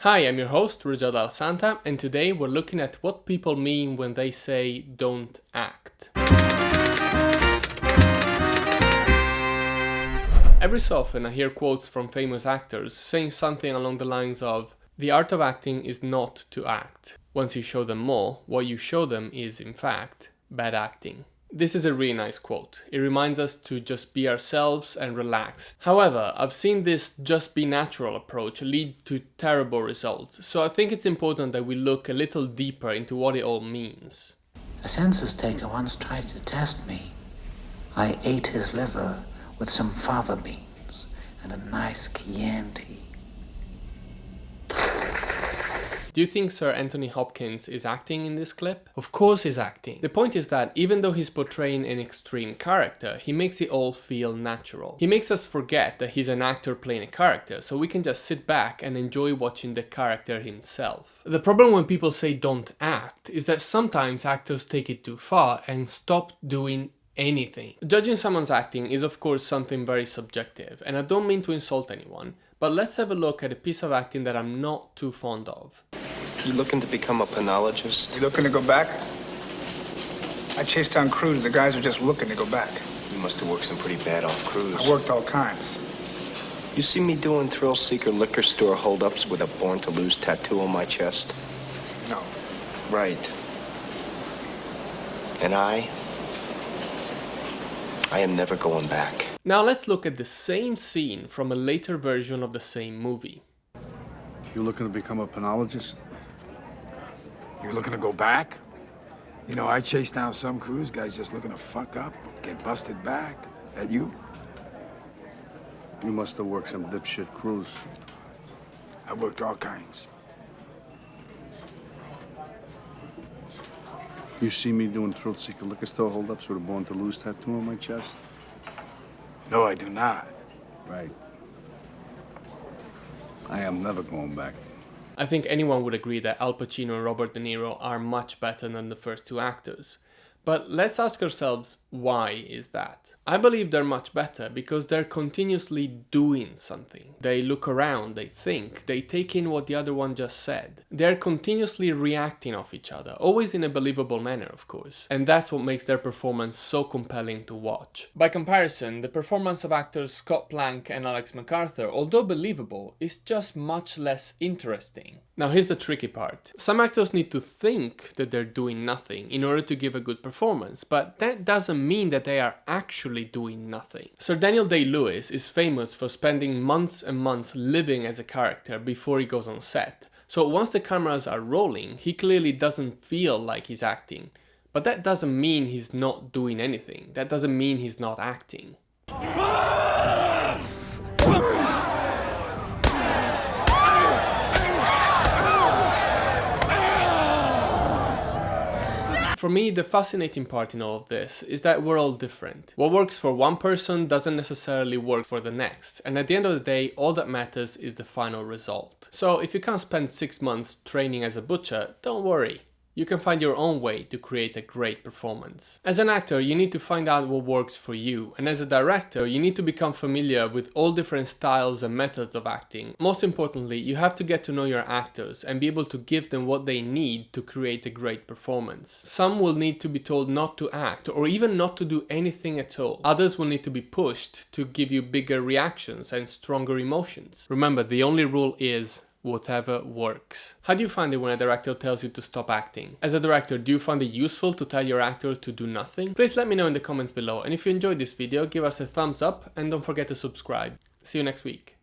Hi, I'm your host, Ruggero Dalla Santa, and today we're looking at what people mean when they say don't act. Every so often I hear quotes from famous actors saying something along the lines of, "The art of acting is not to act. Once you show them more, what you show them is, in fact, bad acting." This is a really nice quote. It reminds us to just be ourselves and relax. However, I've seen this just be natural approach lead to terrible results, so I think it's important that we look a little deeper into what it all means. A census taker once tried to test me. I ate his liver with some fava beans and a nice Chianti. Do you think Sir Anthony Hopkins is acting in this clip? Of course he's acting. The point is that even though he's portraying an extreme character, he makes it all feel natural. He makes us forget that he's an actor playing a character, so we can just sit back and enjoy watching the character himself. The problem when people say don't act is that sometimes actors take it too far and stop doing anything. Judging someone's acting is of course something very subjective, and I don't mean to insult anyone, but let's have a look at a piece of acting that I'm not too fond of. You looking to become a penologist? You looking to go back? I chased down crews. The guys are just looking to go back. You must have worked some pretty bad off crews. I worked all kinds. You see me doing thrill-seeker liquor store holdups with a born-to-lose tattoo on my chest? No. Right. And I am never going back. Now let's look at the same scene from a later version of the same movie. You looking to become a penologist? You looking to go back? You know, I chased down some crews. Guys just looking to fuck up, get busted back. That you? You must have worked some dipshit crews. I worked all kinds. You see me doing thrill-seeker liquor store holdups with a born-to-lose tattoo on my chest? No, I do not. Right. I am never going back. I think anyone would agree that Al Pacino and Robert De Niro are much better than the first two actors. But let's ask ourselves, why is that? I believe they're much better because they're continuously doing something. They look around, they think, they take in what the other one just said. They're continuously reacting off each other, always in a believable manner, of course. And that's what makes their performance so compelling to watch. By comparison, the performance of actors Scott Plank and Alex MacArthur, although believable, is just much less interesting. Now here's the tricky part. Some actors need to think that they're doing nothing in order to give a good performance, but that doesn't mean that they are actually doing nothing. Sir Daniel Day-Lewis is famous for spending months and months living as a character before he goes on set. So once the cameras are rolling, he clearly doesn't feel like he's acting. But that doesn't mean he's not doing anything. That doesn't mean he's not acting. For me, the fascinating part in all of this is that we're all different. What works for one person doesn't necessarily work for the next, and at the end of the day, all that matters is the final result. So if you can't spend 6 months training as a butcher, don't worry. You can find your own way to create a great performance. As an actor, you need to find out what works for you, and as a director, you need to become familiar with all different styles and methods of acting. Most importantly, you have to get to know your actors and be able to give them what they need to create a great performance. Some will need to be told not to act, or even not to do anything at all. Others will need to be pushed to give you bigger reactions and stronger emotions. Remember, the only rule is whatever works. How do you find it when a director tells you to stop acting? As a director, do you find it useful to tell your actors to do nothing? Please let me know in the comments below, and if you enjoyed this video, give us a thumbs up and don't forget to subscribe. See you next week.